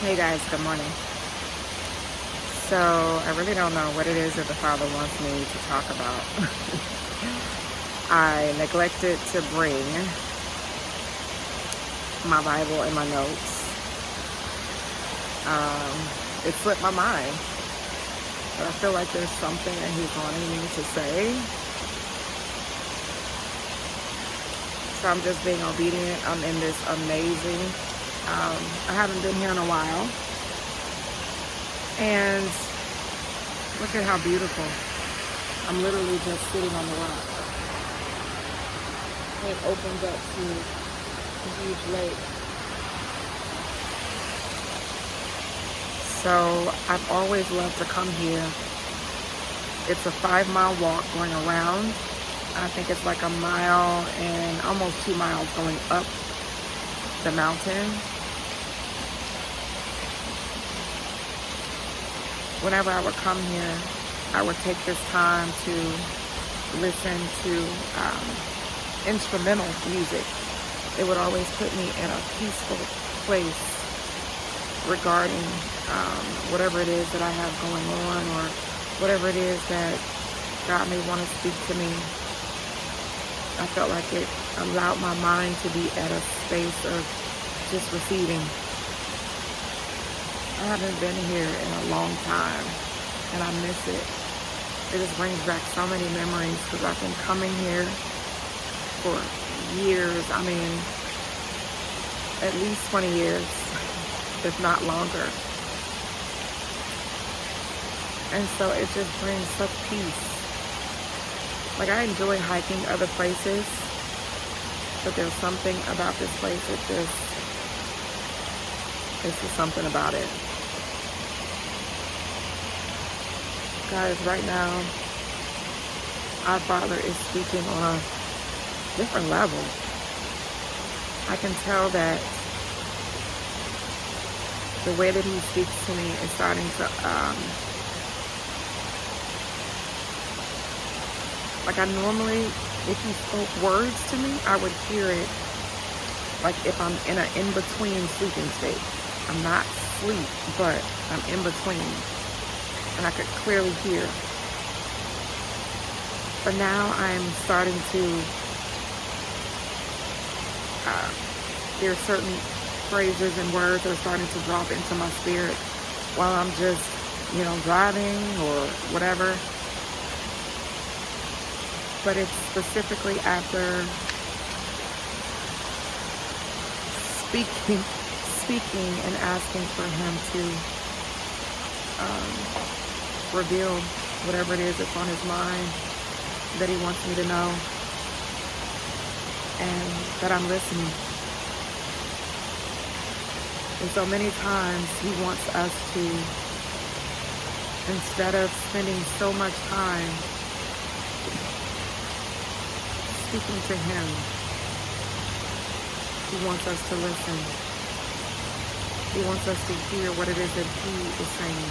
Hey guys, good morning. So, I really don't know what it is that the Father wants me to talk about. I neglected to bring my Bible and my notes. It slipped my mind, but I feel like there's something that He's wanting me to say. So, I'm just being obedient. I'm in this amazing, I haven't been here in a while. And look at how beautiful. I'm literally just sitting on the rock. It opens up to a huge lake. So I've always loved to come here. It's a 5-mile walk going around. I think it's like a mile and almost 2 miles going up the mountain. Whenever I would come here, I would take this time to listen to instrumental music. It would always put me in a peaceful place regarding whatever it is that I have going on, or whatever it is that God may want to speak to me. I felt like it allowed my mind to be at a space of just receiving. I haven't been here in a long time, and I miss it. It just brings back so many memories, because I've been coming here for years. I mean, at least 20 years, if not longer. And so it just brings such peace. Like, I enjoy hiking other places, but there's something about this place. It's just something about it. Guys, right now, our Father is speaking on a different level. I can tell that the way that He speaks to me is starting to, like, I normally, if He spoke words to me, I would hear it like if I'm in an in-between sleeping state. I'm not asleep, but I'm in between, and I could clearly hear. But now I'm starting to there are certain phrases and words that are starting to drop into my spirit while I'm just, driving or whatever. But it's specifically after speaking and asking for Him to reveal whatever it is that's on His mind that He wants me to know, and that I'm listening. And so many times He wants us to, instead of spending so much time speaking to Him, He wants us to listen. He wants us to hear what it is that He is saying.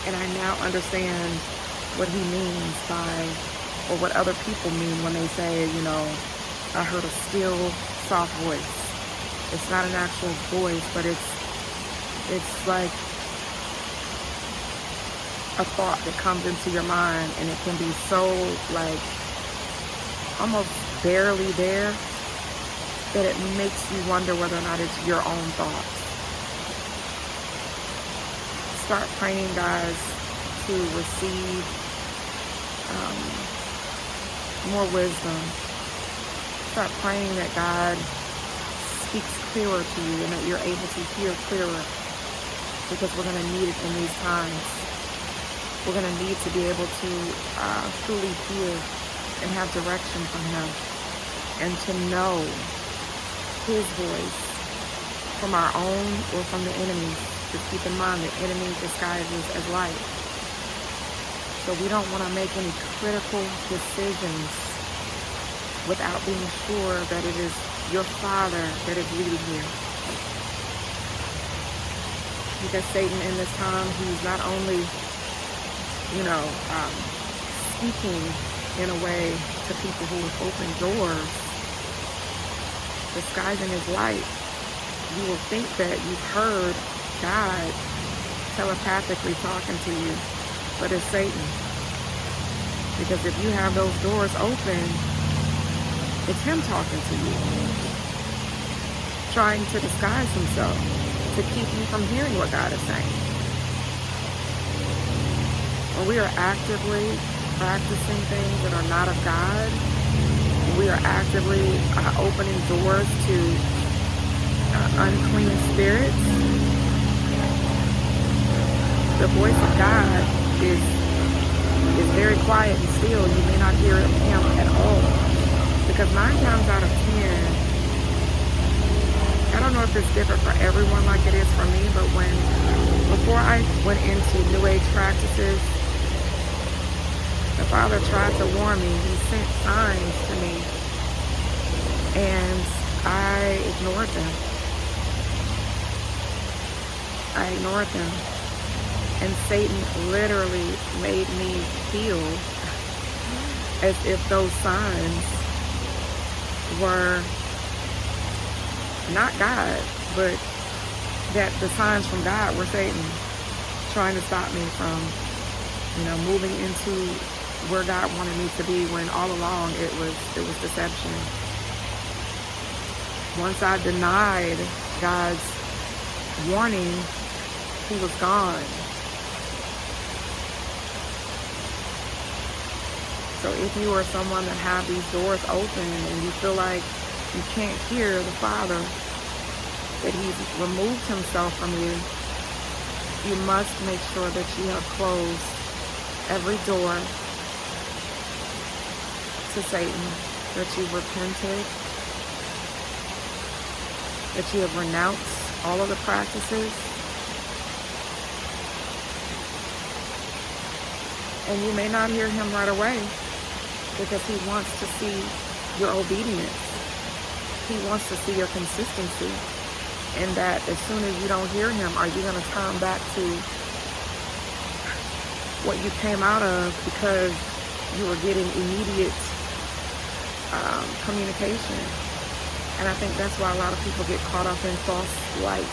And I now understand what He means by, or what other people mean when they say, I heard a still, soft voice. It's not an actual voice, but it's like a thought that comes into your mind, and it can be so, like, almost barely there, that it makes you wonder whether or not it's your own thoughts. Start praying, guys, to receive more wisdom. Start praying that God speaks clearer to you, and that you're able to hear clearer, because we're going to need it in these times. We're going to need to be able to truly hear and have direction from Him, and to know His voice from our own or from the enemy. Just keep in mind, the enemy disguises as light. So we don't want to make any critical decisions without being sure that it is your Father that is leading you. Because Satan in this time, he's not only, speaking in a way to people who have opened doors, disguising his light, you will think that you've heard God telepathically talking to you, but it's Satan. Because if you have those doors open, it's him talking to you, trying to disguise himself to keep you from hearing what God is saying. When we are actively practicing things that are not of God, we are actively opening doors to unclean spirits. The voice of God is very quiet and still. You may not hear him at all. Because 9 times out of 10, I don't know if it's different for everyone like it is for me, but before I went into New Age practices, the Father tried to warn me. He sent signs to me, and I ignored them. And Satan literally made me feel as if those signs were not God, but that the signs from God were Satan trying to stop me from, moving into where God wanted me to be, when all along it was deception. Once I denied God's warning, he was gone. So if you are someone that have these doors open and you feel like you can't hear the Father, that he's removed himself from you, you must make sure that you have closed every door to Satan, that you've repented, that you have renounced all of the practices. And you may not hear him right away, because he wants to see your obedience. He wants to see your consistency. And that as soon as you don't hear him, are you going to turn back to what you came out of because you were getting immediate communication? And I think that's why a lot of people get caught up in false light.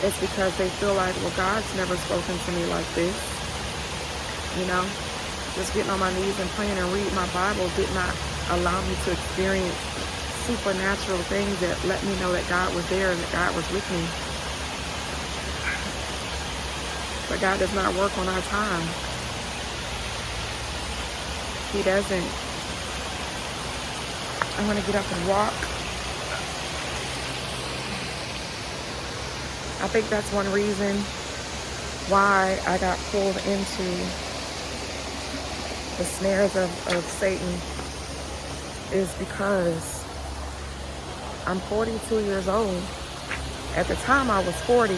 It's because they feel like, well, God's never spoken to me like this. Just getting on my knees and praying and reading my Bible did not allow me to experience supernatural things that let me know that God was there and that God was with me. But God does not work on our time. He doesn't. I'm going to get up and walk. I think that's one reason why I got pulled into the snares of Satan, is because I'm 42 years old. At the time I was 40,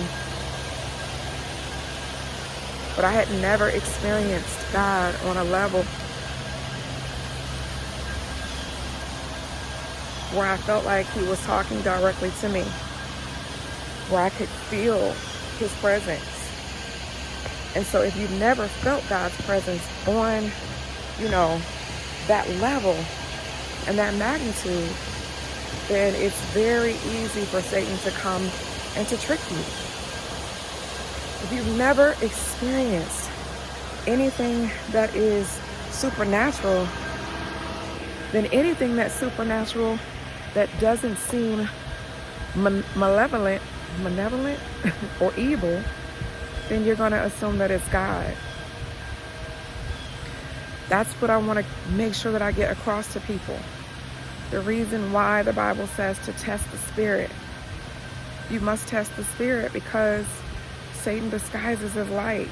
but I had never experienced God on a level where I felt like he was talking directly to me, where I could feel his presence. And so if you've never felt God's presence on, that level and that magnitude, then it's very easy for Satan to come and to trick you. If you've never experienced anything that is supernatural, then anything that's supernatural that doesn't seem malevolent or evil, then you're going to assume that it's God. That's what I want to make sure that I get across to people. The reason why the Bible says to test the spirit. You must test the spirit because Satan disguises his light.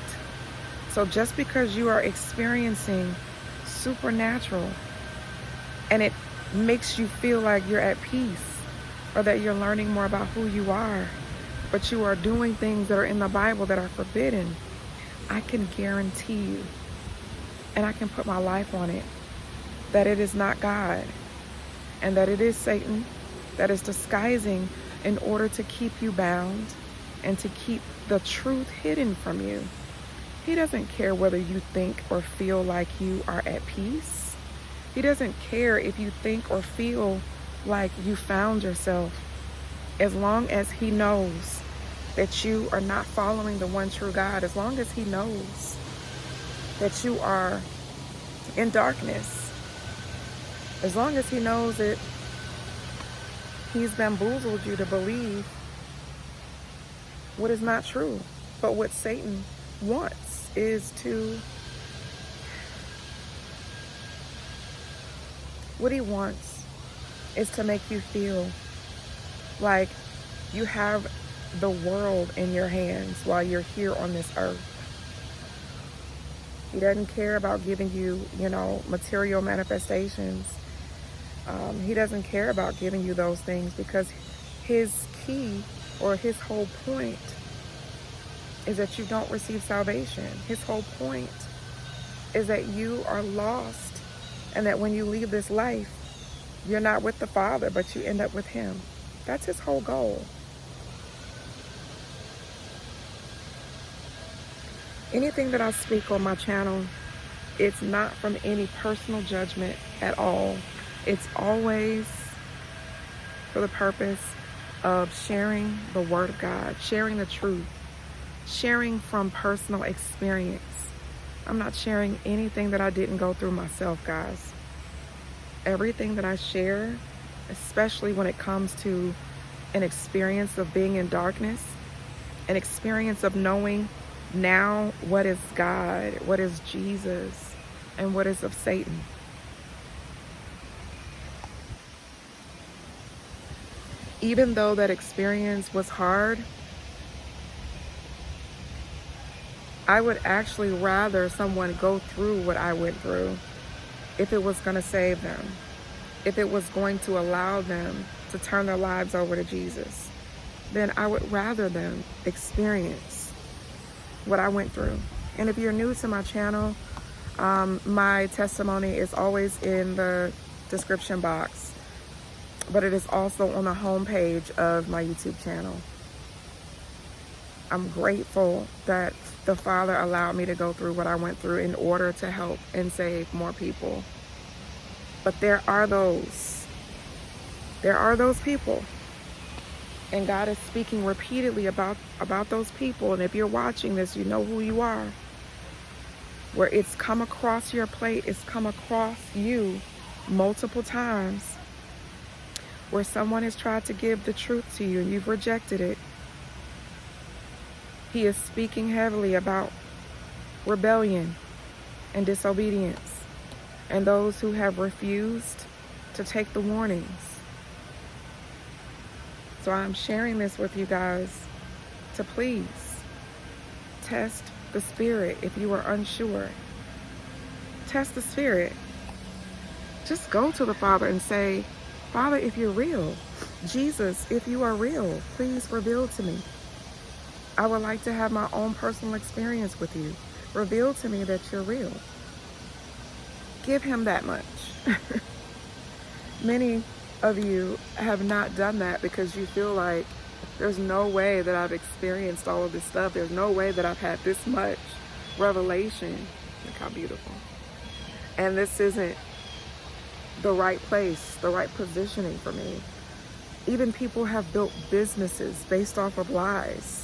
So just because you are experiencing supernatural and it makes you feel like you're at peace, or that you're learning more about who you are, but you are doing things that are in the Bible that are forbidden, I can guarantee you, and I can put my life on it, that it is not God, and that it is Satan that is disguising in order to keep you bound and to keep the truth hidden from you. He doesn't care whether you think or feel like you are at peace. He doesn't care if you think or feel like you found yourself. As long as he knows that you are not following the one true God, as long as he knows that you are in darkness, as long as he knows that he's bamboozled you to believe what is not true. But what Satan wants is to make you feel like you have the world in your hands while you're here on this earth. He doesn't care about giving you, material manifestations. He doesn't care about giving you those things, because his key, or his whole point, is that you don't receive salvation. His whole point is that you are lost, and that when you leave this life, you're not with the Father, but you end up with him. That's his whole goal. Anything that I speak on my channel, it's not from any personal judgment at all. It's always for the purpose of sharing the Word of God, sharing the truth, sharing from personal experience. I'm not sharing anything that I didn't go through myself, guys. Everything that I share, especially when it comes to an experience of being in darkness, an experience of knowing now what is God, what is Jesus, and what is of Satan. Even though that experience was hard, I would actually rather someone go through what I went through if it was going to save them, if it was going to allow them to turn their lives over to Jesus. Then I would rather them experience what I went through. And if you're new to my channel, my testimony is always in the description box, but it is also on the homepage of my YouTube channel. I'm grateful that the Father allowed me to go through what I went through in order to help and save more people. But there are those people, and God is speaking repeatedly about those people. And if you're watching this, you know who you are. Where it's come across your plate, it's come across you multiple times. Where someone has tried to give the truth to you and you've rejected it. He is speaking heavily about rebellion and disobedience, and those who have refused to take the warnings. So I'm sharing this with you guys to please test the spirit. If you are unsure, test the spirit. Just go to the Father and say, Father, if you're real, Jesus, if you are real, please reveal to me. I would like to have my own personal experience with you. Reveal to me that you're real. Give him that much. Many of you have not done that because you feel like there's no way that I've experienced all of this stuff. There's no way that I've had this much revelation. Look how beautiful. And this isn't the right place, the right positioning for me. Even people have built businesses based off of lies.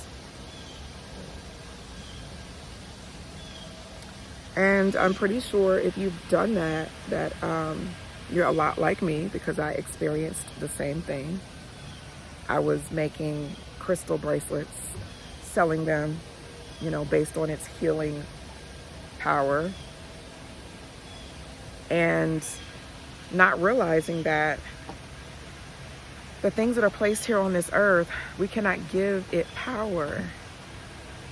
And I'm pretty sure if you've done that you're a lot like me, because I experienced the same thing. I was making crystal bracelets, selling them, based on its healing power, and not realizing that the things that are placed here on this earth, we cannot give it power.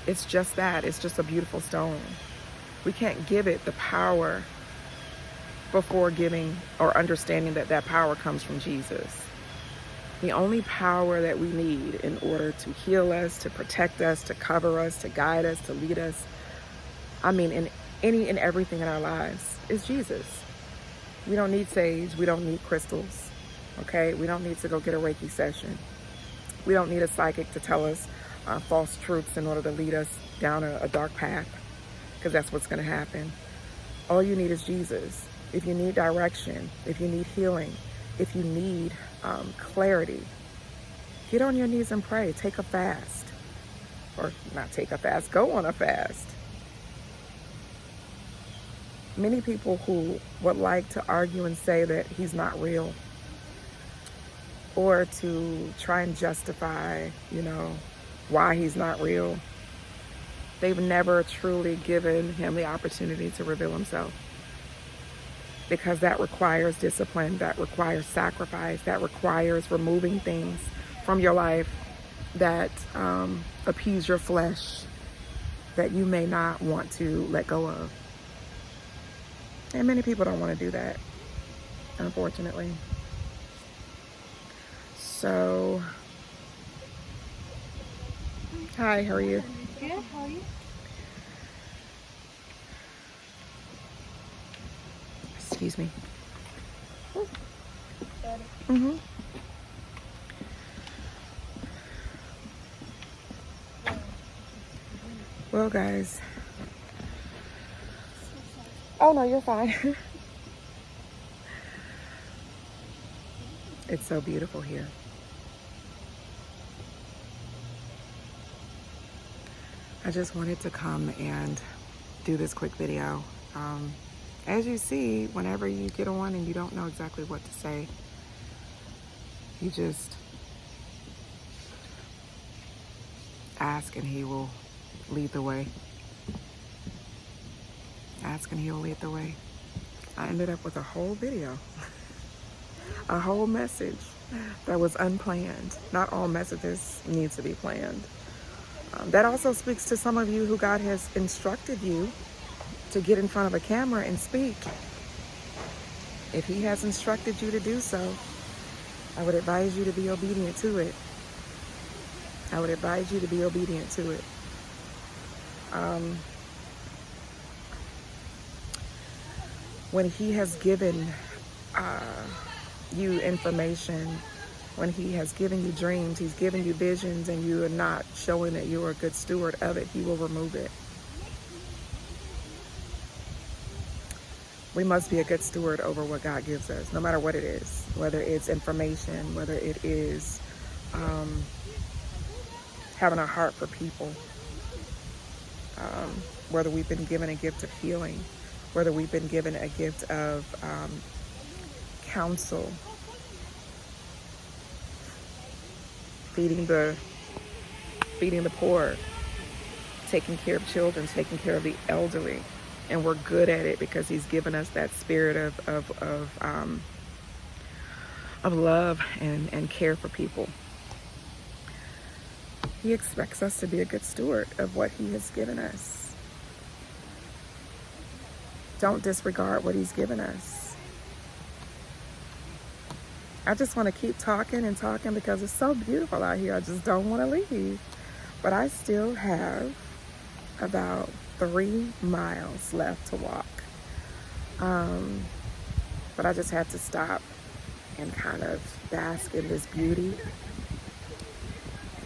It's just that. It's just a beautiful stone. We can't give it the power before giving or understanding that that power comes from Jesus. The only power that we need in order to heal us, to protect us, to cover us, to guide us, to lead us, in any and everything in our lives, is Jesus. We don't need sage. We don't need crystals. Okay? We don't need to go get a Reiki session. We don't need a psychic to tell us false truths in order to lead us down a dark path, because that's what's going to happen. All you need is Jesus. If you need direction, if you need healing, if you need clarity, get on your knees and pray. Take a fast. Or not take a fast, go on a fast. Many people who would like to argue and say that he's not real, or to try and justify, why he's not real, they've never truly given him the opportunity to reveal himself. Because that requires discipline, that requires sacrifice, that requires removing things from your life that appease your flesh that you may not want to let go of. And many people don't want to do that, unfortunately. So, hi, how are you? Good, how are you? Excuse me. Better. Mm-hmm. Well, guys. Oh, no, you're fine. It's so beautiful here. I just wanted to come and do this quick video. As you see, whenever you get on and you don't know exactly what to say, you just ask and he will lead the way. Ask and he will lead the way. I ended up with a whole video, a whole message that was unplanned. Not all messages need to be planned. That also speaks to some of you who God has instructed you to get in front of a camera and speak. If he has instructed you to do so, I would advise you to be obedient to it. I would advise you to be obedient to it. When he has given you information, when he has given you dreams, he's given you visions, and you are not showing that you are a good steward of it, he will remove it. We must be a good steward over what God gives us, no matter what it is, whether it's information, whether it is having a heart for people, whether we've been given a gift of healing, whether we've been given a gift of counsel, feeding the poor, taking care of children, taking care of the elderly. And we're good at it because he's given us that spirit of love and care for people. He expects us to be a good steward of what he has given us. Don't disregard what he's given us. I just want to keep talking and talking because it's so beautiful out here. I just don't want to leave. But I still have about 3 miles left to walk. But I just had to stop and kind of bask in this beauty.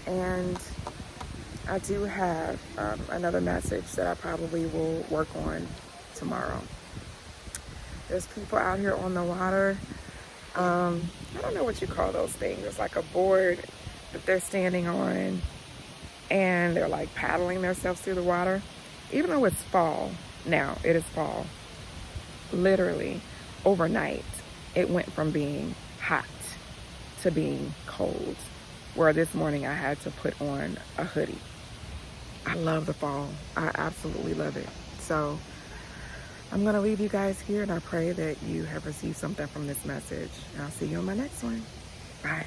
And I do have another message that I probably will work on tomorrow. There's people out here on the water. I don't know what you call those things. It's like a board that they're standing on, and they're like paddling themselves through the water. Even though it's fall now, it is fall. Literally, overnight, it went from being hot to being cold, where this morning I had to put on a hoodie. I love the fall. I absolutely love it. So I'm going to leave you guys here, and I pray that you have received something from this message. And I'll see you on my next one. Bye.